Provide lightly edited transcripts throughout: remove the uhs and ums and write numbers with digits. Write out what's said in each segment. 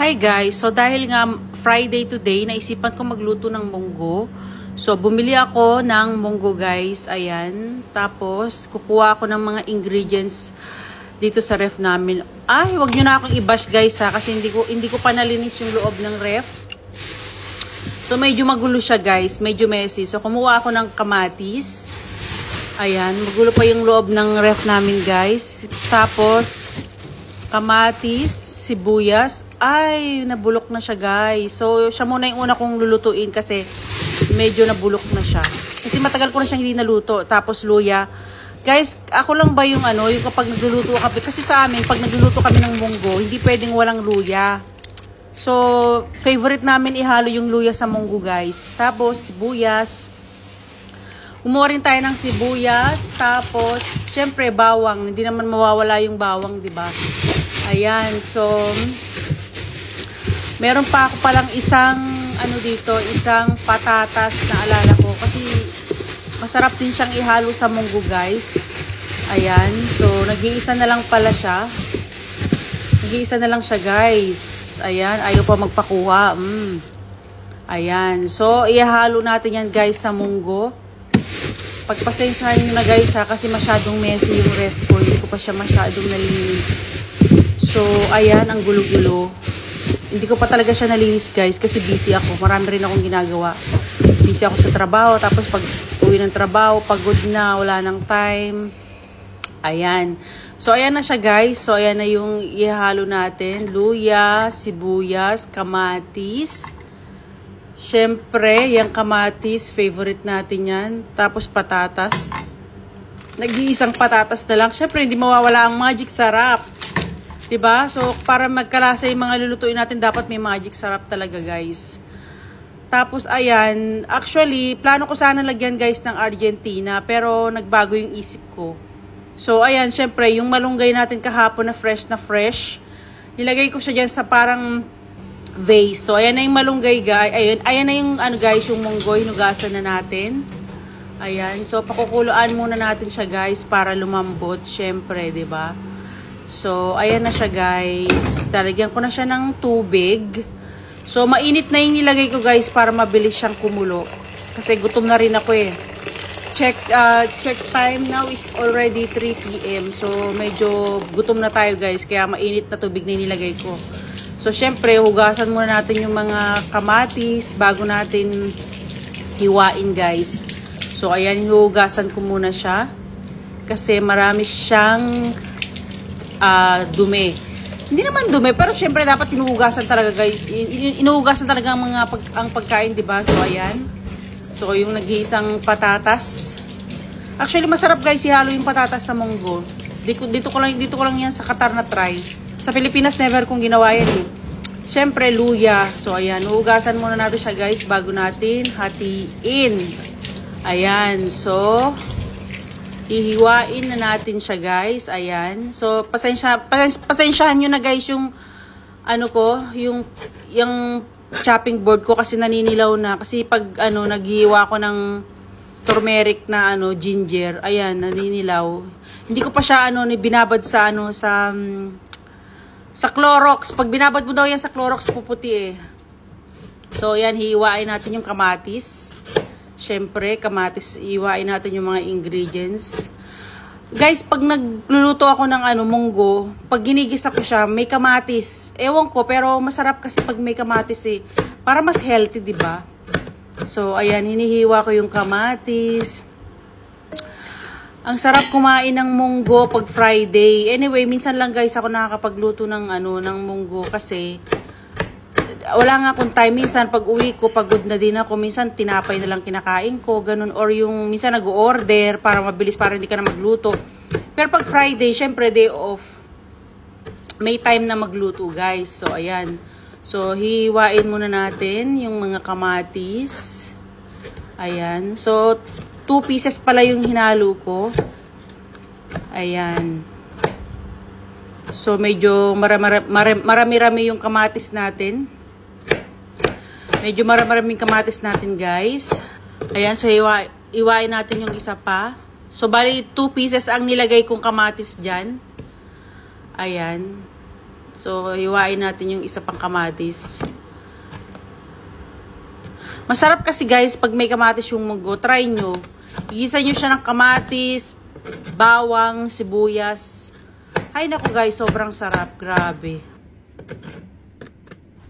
Hi guys, so dahil nga Friday today, naisipan ko magluto ng munggo. So bumili ako ng munggo guys, ayan. Tapos kukuha ako ng mga ingredients dito sa ref namin. Ay, wag niyo na akong i-bash guys ha, kasi hindi ko pa nalinis yung loob ng ref. So medyo magulo siya guys, medyo messy. So kumuha ako ng kamatis. Ayan, magulo pa yung loob ng ref namin guys. Tapos kamatis, sibuyas. Ay, nabulok na siya guys. So, siya muna yung una kong lulutuin kasi medyo nabulok na siya. Kasi matagal ko na siyang hindi naluto. Tapos luya. Guys, ako lang ba yung yung kapag nagluluto kami, kasi sa amin, pag nagluluto kami ng munggo, hindi pwedeng walang luya. So, favorite namin ihalo yung luya sa munggo guys. Tapos, sibuyas. Kumuha rin tayo ng sibuyas. Tapos, syempre, bawang. Hindi naman mawawala yung bawang, di ba? Ayan, so meron pa ako palang isang isang patatas na alala ko kasi masarap din siyang ihalo sa munggo guys. Ayan, so nag-iisa na lang pala siya. Nag-iisa na lang siya guys. Ayan, ayaw pa magpakuha. Ayan, so ihalo natin yan guys sa munggo. Pagpasensyahan nyo na guys ha, kasi masyadong messy yung ref ko. Hindi ko pa siya masyadong nalinis. So, ayan, ang gulo-gulo. Hindi ko pa talaga siya nalinis guys kasi busy ako. Marami rin akong ginagawa. Busy ako sa trabaho. Tapos pag uwi ng trabaho, pagod na, wala nang time. Ayan. So, ayan na siya guys. So, ayan na yung ihalo natin. Luya, sibuyas, kamatis. Siyempre, yung kamatis, favorite natin yan. Tapos patatas. Nag-iisang patatas na lang. Siyempre, hindi mawawala ang magic sarap. Diba? So, para magkalasa yung mga lulutuin natin, dapat may magic sarap talaga, guys. Tapos, ayan. Actually, plano ko sana lagyan, guys, ng Argentina. Pero, nagbago yung isip ko. So, ayan, syempre, yung malunggay natin kahapon na fresh. Nilagay ko siya dyan sa parang vase. So, ayan na yung malunggay, guys. Ayan na yung, guys, yung munggo. Hinugasan na natin. Ayan. So, pakukuluan muna natin siya, guys, para lumambot. Syempre, diba? So, ayan na siya guys. Talagyan ko na siya ng tubig. So, mainit na yung nilagay ko guys para mabilis siyang kumulo. Kasi gutom na rin ako eh. Check time now is already 3 PM. So, medyo gutom na tayo guys. Kaya mainit na tubig na nilagay ko. So, syempre, hugasan muna natin yung mga kamatis bago natin hiwain guys. So, ayan, hugasan ko muna siya. Kasi marami siyang dumi. Hindi naman dumi, pero syempre dapat inuhugasan talaga guys. Inuhugasan talaga ang pagkain, 'di ba? So ayan. So yung nag-iisang patatas. Actually masarap guys ihalo yung patatas sa munggo. Dito ko lang yan sa Qatar na try. Sa Pilipinas never kong ginawa yan eh. Syempre luya. So ayan, hugasan muna natin siya guys bago natin hatiin. Ayan. So hihiwain na natin siya guys. Ayan. So, pasensyahan nyo na guys yung yung chopping board ko kasi naninilaw na. Kasi pag naghihiwa ko ng turmeric na ginger, ayan, naninilaw. Hindi ko pa siya binabad sa sa Clorox. Pag binabad mo daw yan sa Clorox, puputi eh. So, ayan, hihiwain natin yung kamatis. Siyempre, kamatis, iwain natin yung mga ingredients. Guys, pag nagluluto ako ng munggo, pag ginigisa ko siya, may kamatis. Ewan ko, pero masarap kasi pag may kamatis eh. Para mas healthy, di ba? So, ayan, hinihiwa ko yung kamatis. Ang sarap kumain ng munggo pag Friday. Anyway, minsan lang guys ako nakakapagluto ng ng munggo kasi wala nga akong time. Minsan pag uwi ko pagod na din ako, minsan tinapay na lang kinakain ko, ganun, or yung minsan nag-order para mabilis, para hindi ka na magluto. Pero pag Friday, syempre day off, may time na magluto guys. So ayan, so hiwain muna natin yung mga kamatis. Ayan, so 2 pieces pala yung hinalo ko. Ayan, so medyo marami-rami yung kamatis natin. Medyo maraming kamatis natin guys. Ayan, so iwain natin yung isa pa. So bali 2 pieces ang nilagay kong kamatis dyan. Ayan. So, hiwain natin yung isa pang kamatis. Masarap kasi guys, pag may kamatis yung munggo, try nyo. Igisa nyo siya ng kamatis, bawang, sibuyas. Ay naku guys, sobrang sarap. Grabe.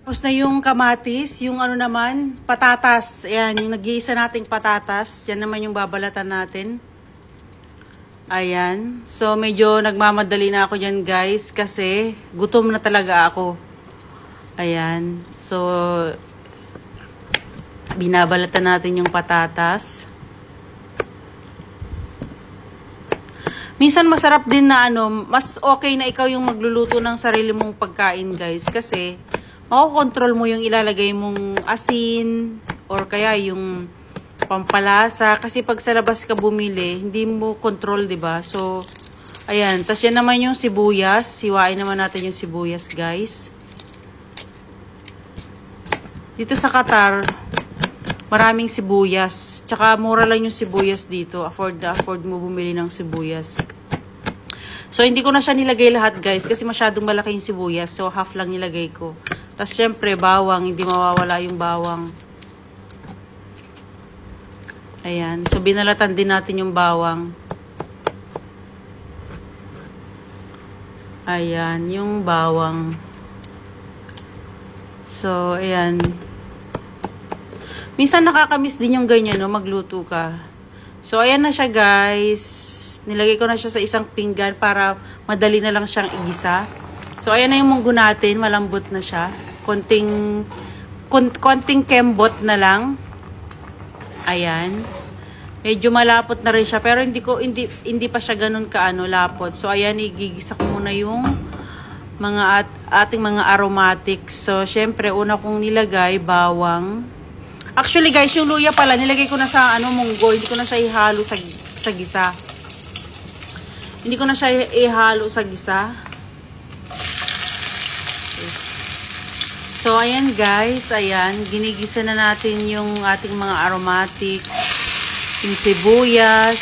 Tapos na yung kamatis, yung ano naman, patatas. Ayan, yung nag-iisa nating patatas. Yan naman yung babalatan natin. Ayan. So, medyo nagmamadali na ako dyan, guys. Kasi, gutom na talaga ako. Ayan. So, binabalatan natin yung patatas. Minsan, masarap din na mas okay na ikaw yung magluluto ng sarili mong pagkain, guys. Kasi, makokontrol mo yung ilalagay mong asin or kaya yung pampalasa, kasi pag sa labas ka bumili, hindi mo control, 'di ba? So, ayan, tas yan naman yung sibuyas. Hiwain naman natin yung sibuyas, guys. Dito sa Qatar, maraming sibuyas. Tsaka mura lang yung sibuyas dito. Afford mo bumili ng sibuyas. So, hindi ko na siya nilagay lahat, guys, kasi masyadong malaki yung sibuyas. So, half lang nilagay ko. Tas syempre, bawang, hindi mawawala yung bawang. Ayan. So, binalatan din natin yung bawang. Ayan. Yung bawang. So, ayan. Minsan nakakamiss din yung ganyan, no? Magluto ka. So, ayan na siya, guys. Nilagay ko na siya sa isang pinggan para madali na lang siyang igisa. So, ayan na yung munggo natin. Malambot na siya. Konting kembot na lang. Ayan. Medyo malapot na rin siya. Pero hindi pa siya ganun lapot. So, ayan, igigisa ko muna yung ating mga aromatics. So, syempre, una kong nilagay, bawang. Actually, guys, yung luya pala, nilagay ko na sa munggo. Hindi ko na siya ihalo sa gisa. Hindi ko na siya ihalo sa gisa. So, ayan guys, ayan, ginigisa na natin yung ating mga aromatic, yung sibuyas,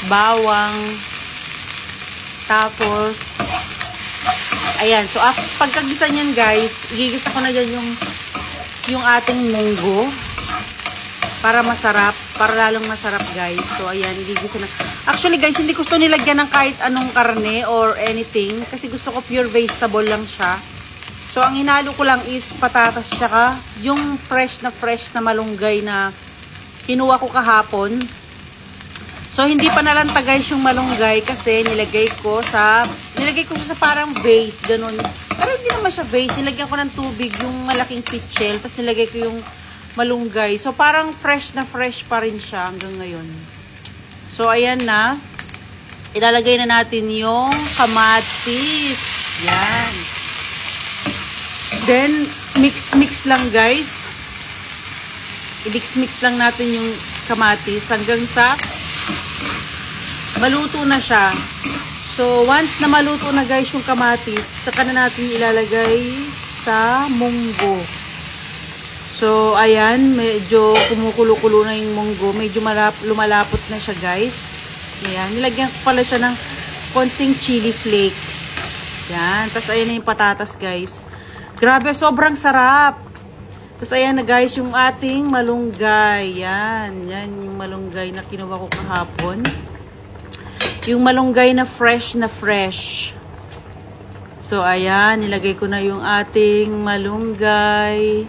bawang, tapos, ayan, so pagkagisa niyan guys, igigisa ko na dyan yung ating munggo, para masarap, para lalong masarap guys. So, ayan, igigisa na. Actually guys, hindi gusto nilagyan ng kahit anong karne or anything, kasi gusto ko pure vegetable lang siya. So, ang hinalo ko lang is patatas tsaka yung fresh na malunggay na kinuha ko kahapon. So, hindi pa nalanta guys yung malunggay kasi nilagay ko sa parang vase, ganun. Pero hindi naman siya vase. Nilagyan ko ng tubig yung malaking pitchel, tapos nilagay ko yung malunggay. So, parang fresh pa rin siya hanggang ngayon. So, ayan na. Ilalagay na natin yung kamatis. Yan. Then, mix lang guys. I-mix lang natin yung kamatis hanggang sa maluto na siya. So, once na maluto na guys yung kamatis, saka na natin ilalagay sa munggo. So, ayan, medyo kumukulo-kulo na yung munggo. Medyo lumalapot na siya guys. Ayan, nilagyan ko pala siya ng konting chili flakes. Yan, tapos ayan na yung patatas guys. Grabe, sobrang sarap. Tapos ayan na guys, yung ating malunggay. Yan yung malunggay na kinuha ko kahapon. Yung malunggay na fresh. So ayan, nilagay ko na yung ating malunggay.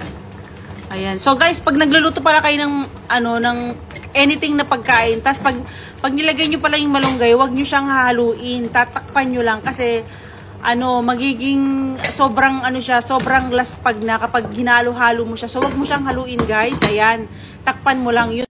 Ayan. So guys, pag nagluluto pala kayo ng anything na pagkain, tapos pag nilagay nyo pala yung malunggay, huwag nyo siyang haluin. Tatakpan nyo lang kasi magiging sobrang sobrang laspag na kapag hinalo-halo mo siya. So, wag mo siyang haluin, guys. Ayan, takpan mo lang yun.